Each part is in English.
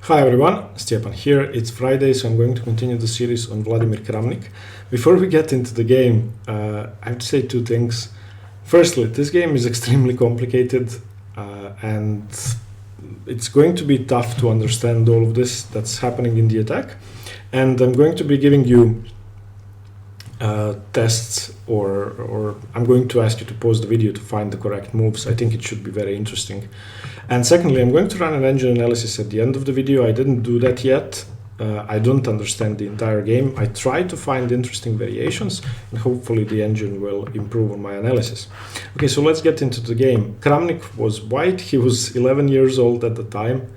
Hi everyone, Stepan here. It's Friday, so I'm going to continue the series on Vladimir Kramnik. Before we get into the game, I have to say two things. Firstly, this game is extremely complicated and it's going to be tough to understand all of this that's happening in the attack. And I'm going to be giving you tests or I'm going to ask you to pause the video to find the correct moves. I think it should be very interesting. And secondly, I'm going to run an engine analysis at the end of the video. I didn't do that yet. I don't understand the entire game. I try to find interesting variations and hopefully the engine will improve on my analysis. Okay, so let's get into the game. Kramnik was white. He was 11 years old at the time,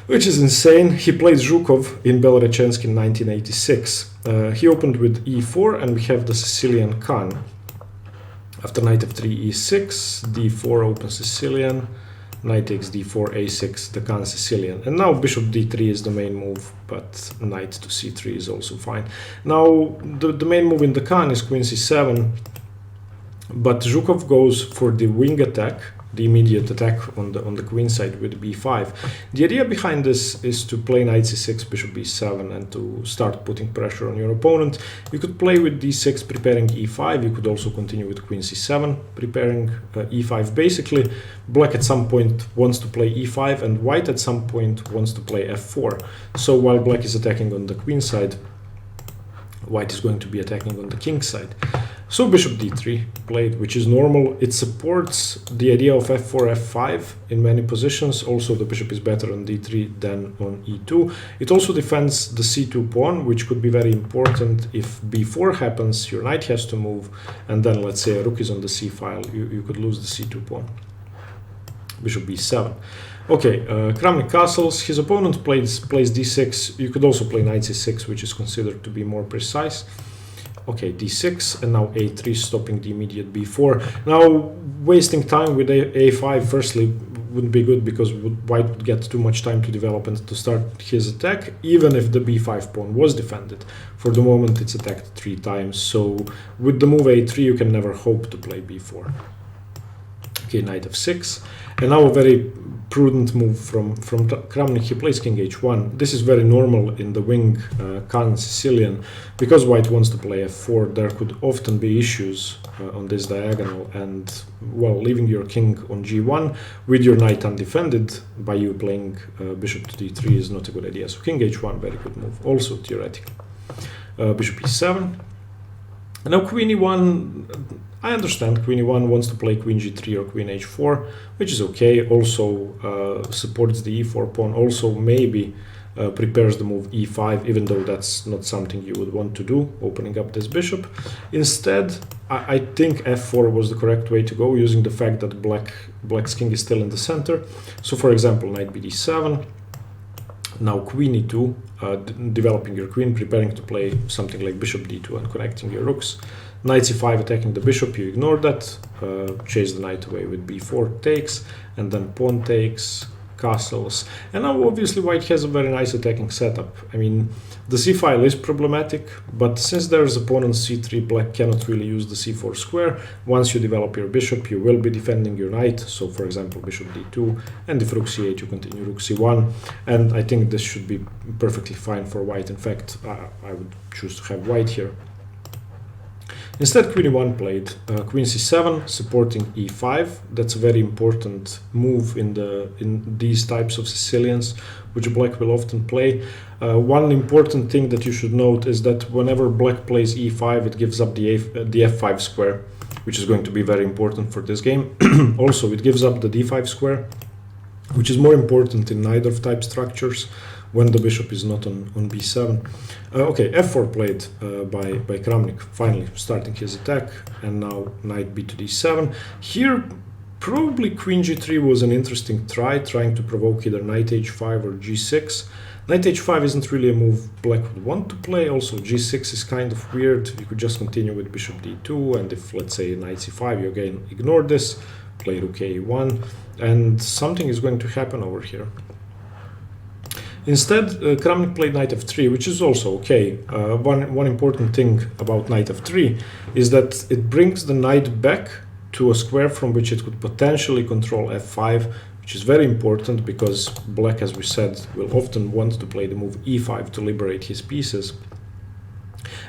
which is insane. He played Zhukov in Belorechensky in 1986. He opened with e4 and we have the Sicilian Khan. After knight f3, e6, d4 open Sicilian, knight takes d4, a6, the Khan Sicilian. And now bishop d3 is the main move, but knight to c3 is also fine. Now the main move in the Khan is queen c7, but Zhukov goes for the wing attack, the immediate attack on the queen side with b5. The idea behind this is to play knight c6, bishop b7, and to start putting pressure on your opponent. You could play with d6 preparing e5. You could also continue with queen c7 preparing e5. Basically, black at some point wants to play e5 and white at some point wants to play f4. So while black is attacking on the queen side, white is going to be attacking on the king side. So bishop d3 played, which is normal. It supports the idea of f4, f5 in many positions. Also, the bishop is better on d3 than on e2. It also defends the c2 pawn, which could be very important. If b4 happens, your knight has to move, and then let's say a rook is on the c file, you could lose the c2 pawn. Bishop b7. Okay, Kramnik castles. His opponent plays d6. You could also play knight c6, which is considered to be more precise. Okay, d6, and now a3, stopping the immediate b4. Now, wasting time with a5, firstly, wouldn't be good because white would get too much time to develop and to start his attack, even if the b5 pawn was defended. For the moment, it's attacked 3 times, so with the move a3, you can never hope to play b4. Okay, knight f6, and now a very prudent move from Kramnik. He plays king h1. This is very normal in the wing Khan Sicilian. Because white wants to play f4, there could often be issues on this diagonal, and well, leaving your king on g1 with your knight undefended by you playing bishop to d3 is not a good idea. So king h1, very good move, also theoretical. Bishop e7. And now queen e1. I understand queen e1 wants to play queen g3 or queen h4, which is okay. Also supports the e4 pawn. Also maybe prepares the move e5, even though that's not something you would want to do, opening up this bishop. Instead, I think f4 was the correct way to go, using the fact that black's king is still in the center. So for example, knight bd7. Now queen e2, developing your queen, preparing to play something like bishop d2 and connecting your rooks. Knight c5 attacking the bishop, you ignore that, chase the knight away with b4 takes, and then pawn takes, castles. And now obviously white has a very nice attacking setup. I mean, the c file is problematic, but since there's a pawn on c3, black cannot really use the c4 square. Once you develop your bishop, you will be defending your knight. So for example, bishop d2, and if rook c8, you continue rook c1. And I think this should be perfectly fine for white. In fact, I would choose to have white here. Instead, queen e1 played, queen c7, supporting e5. That's a very important move in these types of Sicilians, which black will often play. One important thing that you should note is that whenever black plays e5, it gives up the f5 square, which is going to be very important for this game. Also, it gives up the d5 square, which is more important in neither type structures when the bishop is not on b7. Okay, f4 played by Kramnik, finally starting his attack, and now knight b to d7. Here, probably queen g3 was an interesting trying to provoke either knight h5 or g6. Knight h5 isn't really a move black would want to play. Also, g6 is kind of weird. You could just continue with bishop d2, and if, let's say, knight c5, you again ignore this, play rook a1, and something is going to happen over here. Instead, Kramnik played knight f3, which is also okay. One important thing about knight f3 is that it brings the knight back to a square from which it could potentially control f5, which is very important because black, as we said, will often want to play the move e5 to liberate his pieces.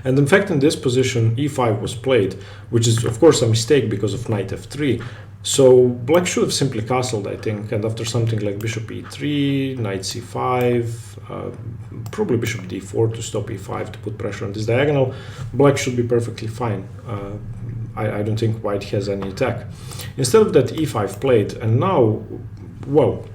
And in fact, in this position, e5 was played, which is of course a mistake because of knight f3. So black should have simply castled, I think, and after something like bishop e3, knight c5, probably bishop d4 to stop e5 to put pressure on this diagonal, black should be perfectly fine. I don't think white has any attack. Instead of that, e5 played, and now, well,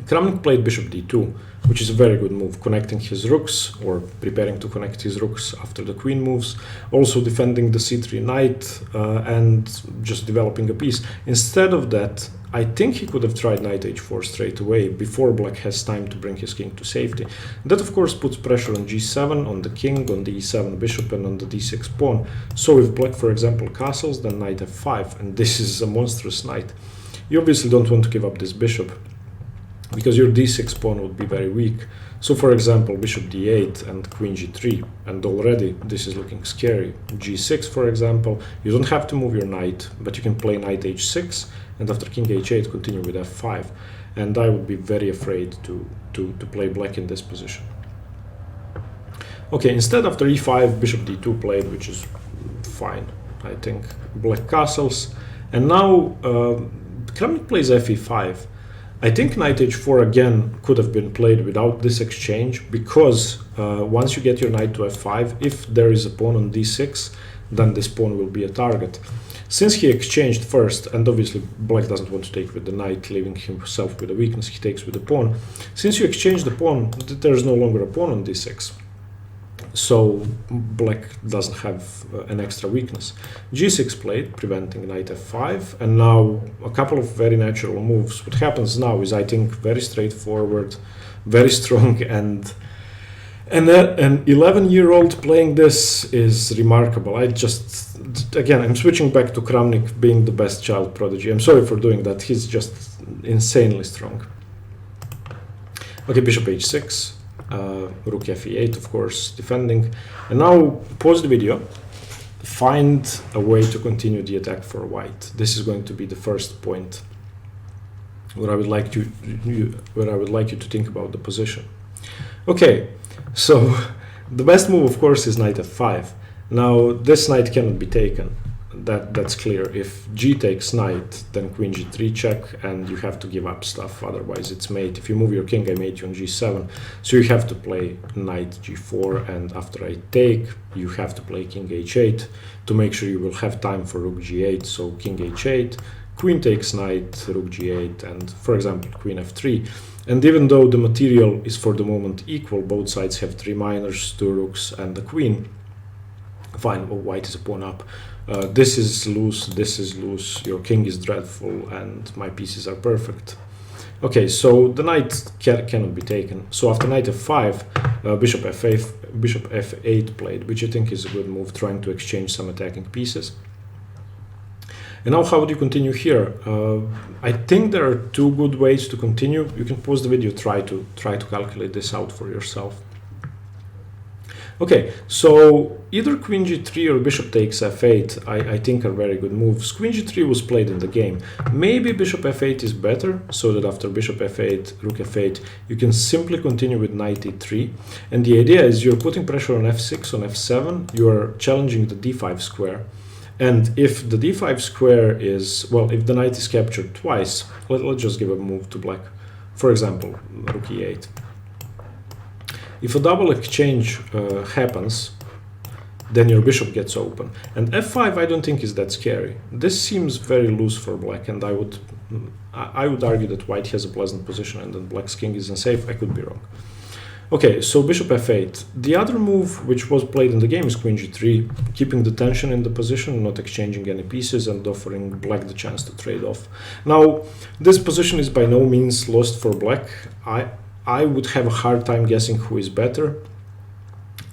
Kramnik played bishop d2, which is a very good move, connecting his rooks, or preparing to connect his rooks after the queen moves, also defending the c3 knight, and just developing a piece. Instead of that, I think he could have tried knight h4 straight away, before black has time to bring his king to safety. That of course puts pressure on g7, on the king, on the e7 bishop, and on the d6 pawn. So if black, for example, castles, then knight f5, and this is a monstrous knight. You obviously don't want to give up this bishop, because your d6 pawn would be very weak. So for example, bishop d8 and queen g3, and already this is looking scary. g6, for example, you don't have to move your knight, but you can play knight h6, and after king h8 continue with f5. And I would be very afraid to play black in this position. Okay, instead after e5, bishop d2 played, which is fine, I think. Black castles, and now Kramnik plays fe5. I think knight h4 again could have been played without this exchange, because once you get your knight to f5, if there is a pawn on d6, then this pawn will be a target. Since he exchanged first, and obviously black doesn't want to take with the knight, leaving himself with a weakness, he takes with the pawn. Since you exchange the pawn, there's no longer a pawn on d6. So black doesn't have an extra weakness. g6 played, preventing knight f5, and now a couple of very natural moves. What happens now is, I think, very straightforward, very strong, and an 11-year-old playing this is remarkable. Again, I'm switching back to Kramnik being the best child prodigy. I'm sorry for doing that. He's just insanely strong. Okay, bishop h6. Rook f8, of course, defending. And now pause the video, find a way to continue the attack for white. This is going to be the first point where I would like you to think about the position. Okay, so the best move, of course, is knight f5. Now this knight cannot be taken. That's clear. If g takes knight, then queen g3 check, and you have to give up stuff, otherwise it's mate. If you move your king, I mate you on g7, so you have to play knight g4, and after I take, you have to play king h8 to make sure you will have time for rook g8. So king h8, queen takes knight, rook g8, and for example queen f3. And even though the material is for the moment equal, both sides have 3 minors, 2 rooks, and a queen. Fine, well, white is a pawn up. This is loose, your king is dreadful, and my pieces are perfect. Okay, so the knight cannot be taken. So after knight f5, bishop f8 played, which I think is a good move, trying to exchange some attacking pieces. And now how would you continue here? I think there are 2 good ways to continue. You can pause the video, try to calculate this out for yourself. Okay, so either queen g3 or bishop takes f8, I think are very good moves. Queen g3 was played in the game. Maybe bishop f8 is better, so that after bishop f8, rook f8, you can simply continue with knight e3. And the idea is you're putting pressure on f6, on f7, you are challenging the d5 square. And if the d5 square is, well, if the knight is captured twice, let's just give a move to black. For example, rook e8. If a double exchange happens, then your bishop gets open. And f5 I don't think is that scary. This seems very loose for black, and I would argue that white has a pleasant position and then black's king is unsafe. I could be wrong. Okay, so bishop f8. The other move which was played in the game is queen g3, keeping the tension in the position, not exchanging any pieces, and offering black the chance to trade off. Now, this position is by no means lost for black. I would have a hard time guessing who is better.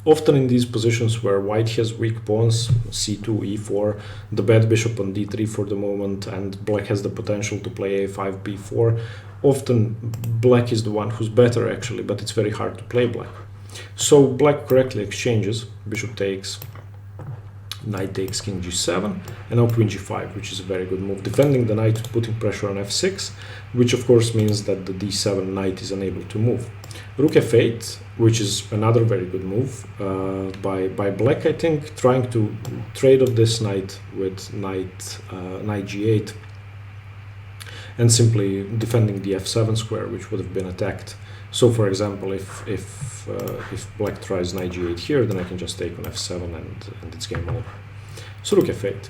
Often in these positions where white has weak pawns, c2, e4, the bad bishop on d3 for the moment, and black has the potential to play a5, b4, often black is the one who's better actually, but it's very hard to play black. So black correctly exchanges, bishop takes, Knight takes king g7, and now queen g5, which is a very good move, defending the knight, putting pressure on f6, which of course means that the d7 knight is unable to move. Rook f8, which is another very good move by black, I think, trying to trade off this knight with knight g8, and simply defending the f7 square, which would have been attacked. So, for example, if black tries knight g8 here, then I can just take on f7 and it's game over. So rook f8.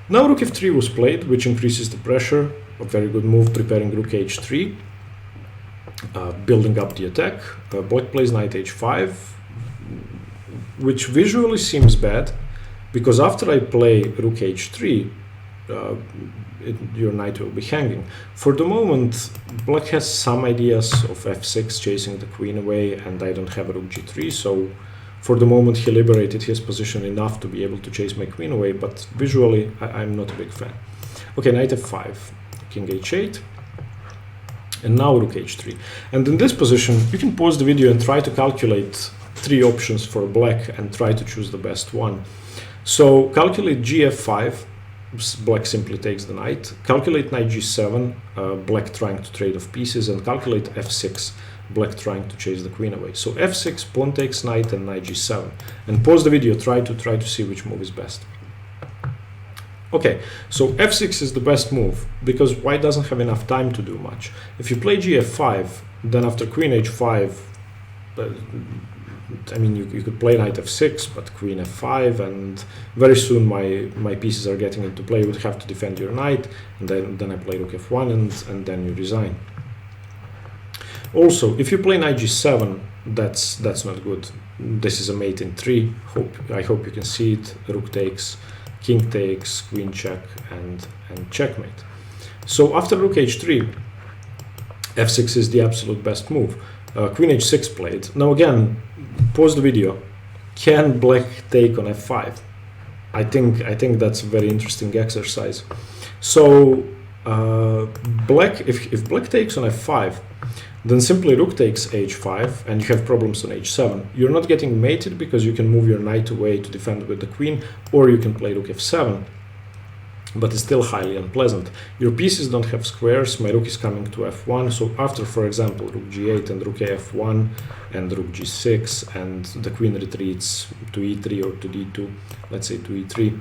Now rook f3 was played, which increases the pressure. A very good move, preparing rook h3, building up the attack. Black plays knight h5, which visually seems bad, because after I play rook h3, your knight will be hanging. For the moment, black has some ideas of f6, chasing the queen away, and I don't have a rook g3, so for the moment he liberated his position enough to be able to chase my queen away, but visually I'm not a big fan. Okay, knight f5, king h8, and now rook h3. And in this position, you can pause the video and try to calculate 3 options for black and try to choose the best one. So calculate gf5, black simply takes the knight, calculate knight g7, black trying to trade off pieces, and calculate f6, black trying to chase the queen away. So f6, pawn takes knight, and knight g7. And pause the video, try to see which move is best. Okay, so f6 is the best move, because white doesn't have enough time to do much. If you play gf5, then after queen h5, I mean, you could play knight f6, but queen f5, and very soon my pieces are getting into play. You would have to defend your knight, and then I play rook f1, and then you resign. Also, if you play knight g7, that's not good. This is a mate in 3. I hope you can see it. Rook takes, king takes, queen check, and checkmate. So after rook h3, f6 is the absolute best move. Queen h6 played. Now again, pause the video. Can black take on f5? I think that's a very interesting exercise. So black, if black takes on f5, then simply rook takes h5, and you have problems on h7. You're not getting mated because you can move your knight away to defend with the queen, or you can play rook f7, but it's still highly unpleasant. Your pieces don't have squares, my rook is coming to f1, so after, for example, rook g8 and rook f1 and rook g6, and the queen retreats to e3 or to d2, let's say to e3,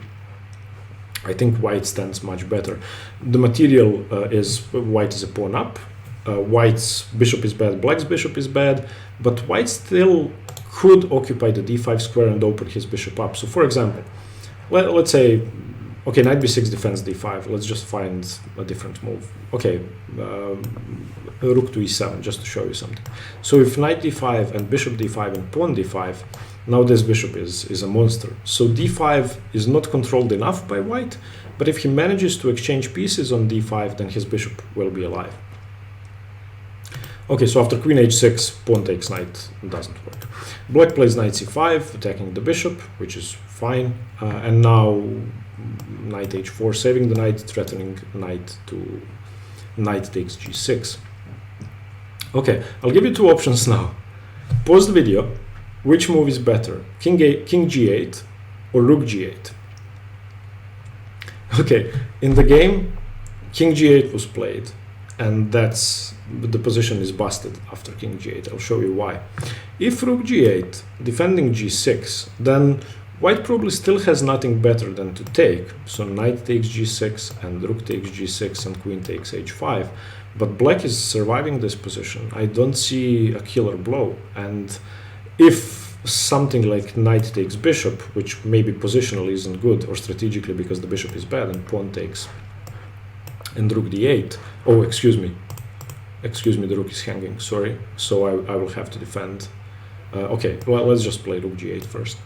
I think white stands much better. The material is white is a pawn up, white's bishop is bad, black's bishop is bad, but white still could occupy the d5 square and open his bishop up. So for example, let's say, okay, knight b6 defends d5. Let's just find a different move. Okay, rook to e7, just to show you something. So if knight d5 and bishop d5 and pawn d5, now this bishop is a monster. So d5 is not controlled enough by white, but if he manages to exchange pieces on d5, then his bishop will be alive. Okay, so after queen h6, pawn takes knight doesn't work. Black plays knight c5, attacking the bishop, which is fine, and now knight h4, saving the knight, threatening knight takes g6. Okay, I'll give you 2 options now. Pause the video. Which move is better, king g8 or rook g8? Okay, in the game, king g8 was played, and the position is busted after king g8. I'll show you why. If rook g8, defending g6, then white probably still has nothing better than to take. So knight takes g6, and rook takes g6, and queen takes h5. But black is surviving this position. I don't see a killer blow. And if something like knight takes bishop, which maybe positionally isn't good, or strategically because the bishop is bad, and pawn takes, and rook d8, oh, excuse me, the rook is hanging, sorry, so I will have to defend. Okay, well, let's just play rook g8 first,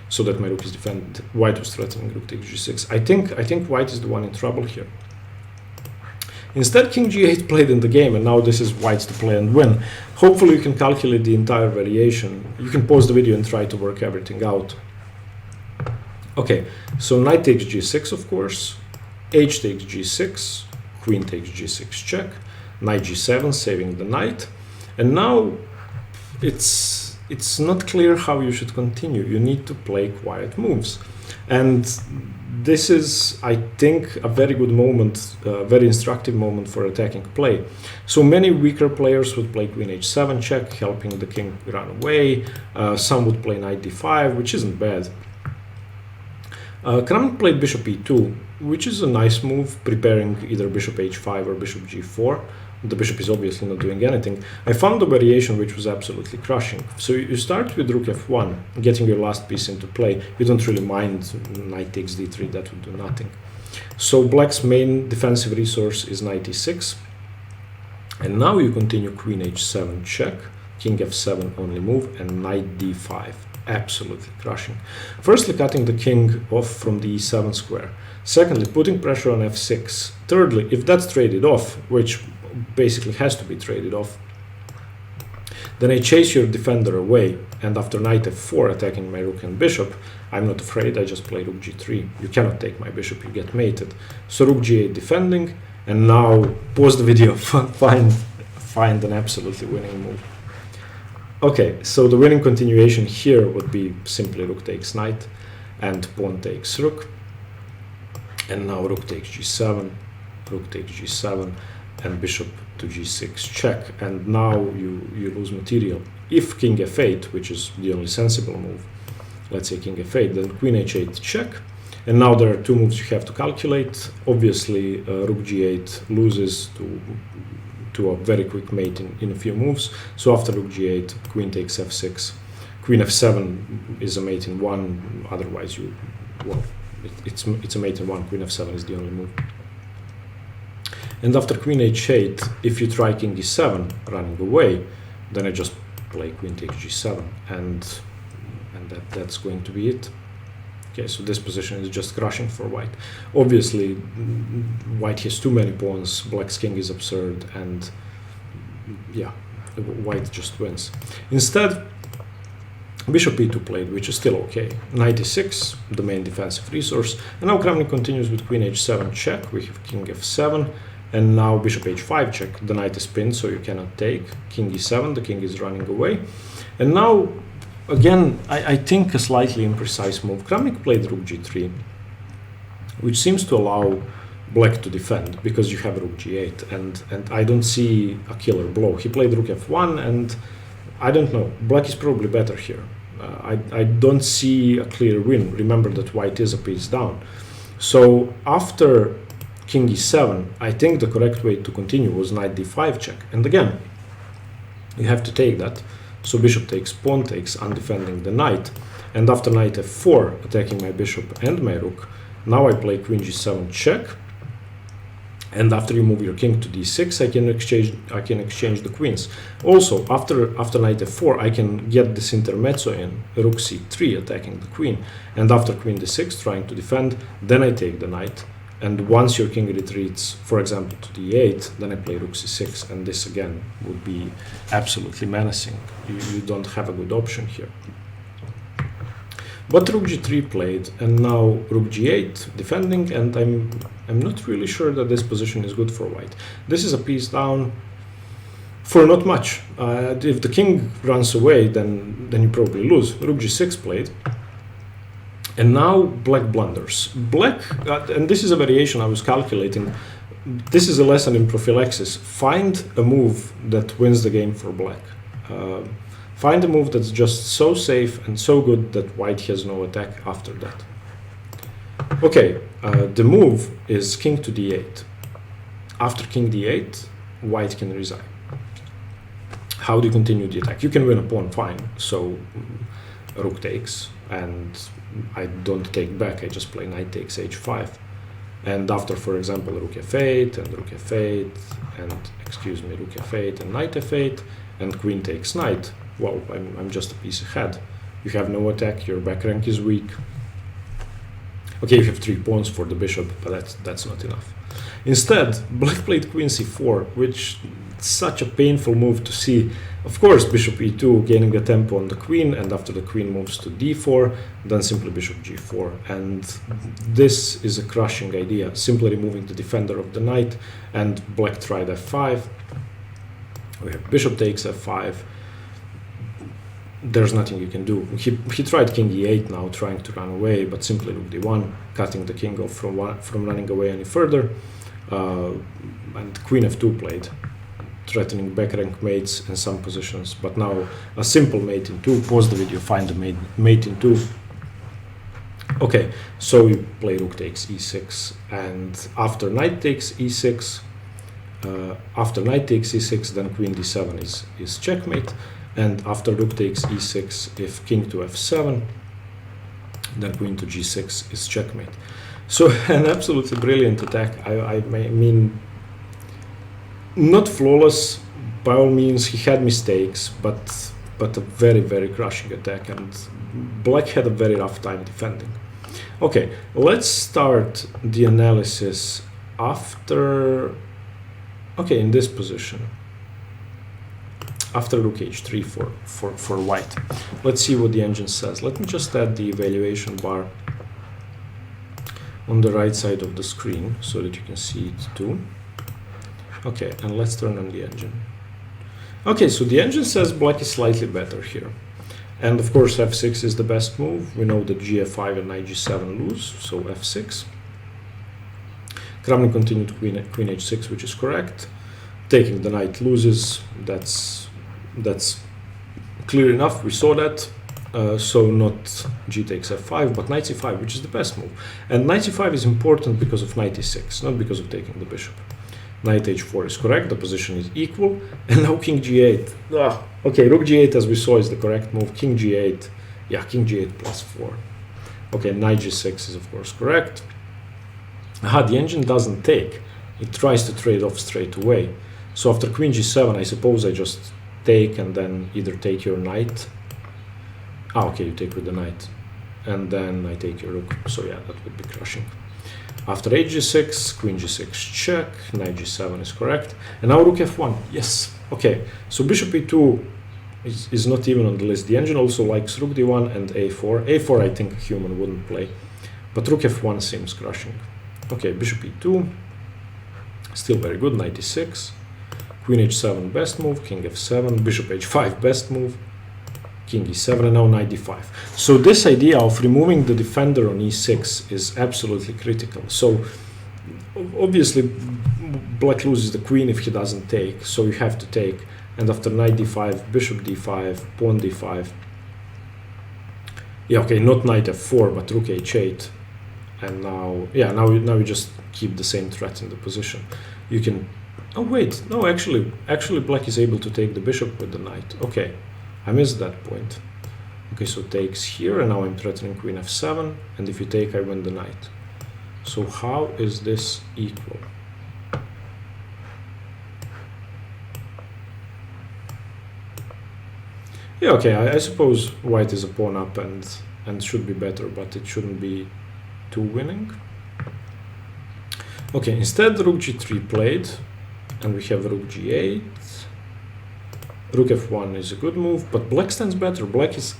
so that my rook is defended. White was threatening rook takes g6. I think white is the one in trouble here. Instead, king g8 played in the game, and now this is white's to play and win. Hopefully you can calculate the entire variation. You can pause the video and try to work everything out. Okay, so knight takes g6, of course, h takes g6, queen takes g6 check, knight g7, saving the knight, and now it's not clear how you should continue. You need to play quiet moves. And this is, I think, a very good moment, very instructive moment for attacking play. So many weaker players would play queen h7 check, helping the king run away. Some would play knight d5, which isn't bad. Kramnik played bishop e2, which is a nice move, preparing either bishop h5 or bishop g4. The bishop is obviously not doing anything. I found a variation which was absolutely crushing. So you start with rook f1, getting your last piece into play. You don't really mind knight takes d3, that would do nothing. So black's main defensive resource is knight e6. And now you continue queen h7 check, king f7 only move, and knight d5. Absolutely crushing. Firstly, cutting the king off from the e7 square. Secondly, putting pressure on f6. Thirdly, if that's traded off, which basically has to be traded off, then I chase your defender away, and after knight f4 attacking my rook and bishop, I'm not afraid, I just play rook g3. You cannot take my bishop, you get mated. So rook g8 defending, and now pause the video, find an absolutely winning move. Okay, so the winning continuation here would be simply rook takes knight, and pawn takes rook, and now rook takes g7, rook takes g7, and bishop to g6 check, and now you lose material. If king f8, which is the only sensible move, let's say king f8, then queen h8 check, and now there are two moves you have to calculate. Obviously rook g8 loses to a very quick mate in a few moves, so after rook g8 queen takes f6, queen f7 is a mate in one, otherwise it's a mate in one, queen f7 is the only move. And after queen h8, if you try king e7 running away, then I just play queen takes g7, and that's going to be it. Okay, so this position is just crushing for white. Obviously, white has too many pawns, black's king is absurd, and yeah, white just wins. Instead, bishop e2 played, which is still okay. Knight e6, the main defensive resource, and now Kramnik continues with queen h7 check, we have king f7, and now bishop h5 check, the knight is pinned, so you cannot take. King e7, the king is running away. And now, again, I think a slightly imprecise move. Kramnik played rook g3, which seems to allow black to defend, because you have rook g8, and I don't see a killer blow. He played rook f1, and I don't know, black is probably better here. I don't see a clear win. Remember that white is a piece down. So after king e7, I think the correct way to continue was knight d5 check. And again, you have to take that. So bishop takes, pawn takes, undefending the knight. And after knight f4, attacking my bishop and my rook, now I play queen g7 check. And after you move your king to d6, I can exchange the queens. Also, after knight f4, I can get this intermezzo in, rook c3 attacking the queen. And after queen d6 trying to defend, then I take the knight. And once your king retreats, for example, to d8, then I play rook c6, and this again would be absolutely menacing. You don't have a good option here. But rook g3 played, and now rook g8 defending, and I'm not really sure that this position is good for white. This is a piece down for not much. If the king runs away, then you probably lose. Rook g6 played. And now black blunders. Black, and this is a variation I was calculating. This is a lesson in prophylaxis. Find a move that wins the game for black. Find a move that's just so safe and so good that white has no attack after that. Okay, the move is king to d8. After king d8, white can resign. How do you continue the attack? You can win a pawn, fine. So rook takes, and I don't take back, I just play knight takes h5. And after, for example, rook f8 and rook f8 and, excuse me, rook f8 and knight f8 and queen takes knight, well, I'm just a piece ahead. You have no attack, your back rank is weak. Okay, you have 3 pawns for the bishop, but that's not enough. Instead, black played queen c4, which is such a painful move to see. Of course, bishop e2 gaining the tempo on the queen, and after the queen moves to d4, then simply bishop g4. And this is a crushing idea, simply removing the defender of the knight, and black tried f5. We have bishop takes f5. there's nothing you can do. He tried king e8 now, trying to run away, but simply rook d1, cutting the king off from running away any further. And queen f2 played, threatening back rank mates in some positions, but now a simple mate in 2. Pause the video, find the mate in 2. Okay, so we play rook takes e6, and after knight takes e6, then queen d7 is checkmate, and after rook takes e6, if king to f7, then queen to g6 is checkmate. So an absolutely brilliant attack. I mean, not flawless by all means. He had mistakes, but a very, very crushing attack, and black had a very rough time defending. Okay, let's start the analysis after, okay, in this position, after rook h3 for white. Let's see what the engine says. Let me just add the evaluation bar on the right side of the screen so that you can see it too. Okay, and let's turn on the engine. Okay, so the engine says black is slightly better here. And of course f6 is the best move. We know that gf5 and knight g7 lose, so f6. Kramnik continued to queen h6, which is correct. Taking the knight loses, that's clear enough, we saw that. So not g takes f5, but knight c5, which is the best move. And knight c5 is important because of knight e6, not because of taking the bishop. Knight h4 is correct, the position is equal, and now king g8. Okay, rook g8, as we saw, is the correct move. King g8, yeah, king g8 plus 4. Okay, knight g6 is of course correct. Aha, the engine doesn't take. It tries to trade off straight away. So after queen g7, I suppose I just take and then either take your knight. Okay, you take with the knight, and then I take your rook. So yeah, that would be crushing. After h g6, queen g6 check, knight g7 is correct, and now rook f1. Yes. Okay, so bishop e2 is not even on the list. The engine also likes rook d1 and a4. a4 I think a human wouldn't play, but rook f1 seems crushing. Okay, bishop e2, still very good. Knight e6, queen h7 best move, king f7, bishop h5 best move, king e7, and now knight d5. So this idea of removing the defender on e6 is absolutely critical. So obviously black loses the queen if he doesn't take, so you have to take. And after knight d5, bishop d5, pawn d5. Yeah, okay, not knight f4, but rook h8. And now, yeah, now you just keep the same threat in the position. You can, oh wait, no, actually black is able to take the bishop with the knight. Okay, I missed that point. Okay, so takes here, and now I'm threatening queen f7, and if you take, I win the knight. So how is this equal? Yeah, okay, I suppose white is a pawn up and should be better, but it shouldn't be too winning. Okay, instead rook g3 played, and we have rook g8. Rook f1 is a good move, but black stands better. Black has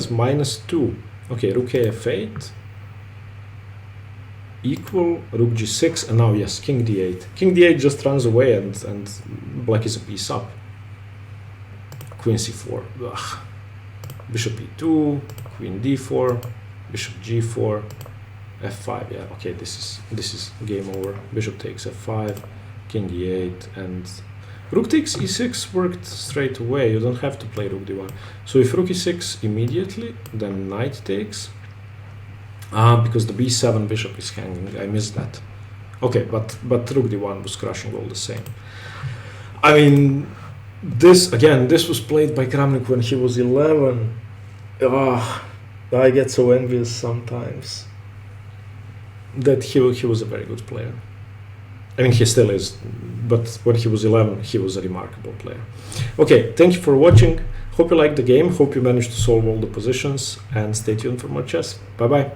-2. Okay, rook af8 equal rook g6, and now yes, king d8. King d8 just runs away, and black is a piece up. Queen c4. Ugh. Bishop e2, queen d4, bishop g4, f5. Yeah, okay, this is game over. Bishop takes f5, king e8, and rook takes e6 worked straight away. You don't have to play rook d1. So if rook e6 immediately, then knight takes. Because the b7 bishop is hanging. I missed that. Okay, but rook d1 was crushing all the same. I mean, this was played by Kramnik when he was 11. I get so envious sometimes that he was a very good player. I mean, he still is, but when he was 11, he was a remarkable player. Okay, thank you for watching. Hope you liked the game. Hope you managed to solve all the positions, and stay tuned for more chess. Bye-bye.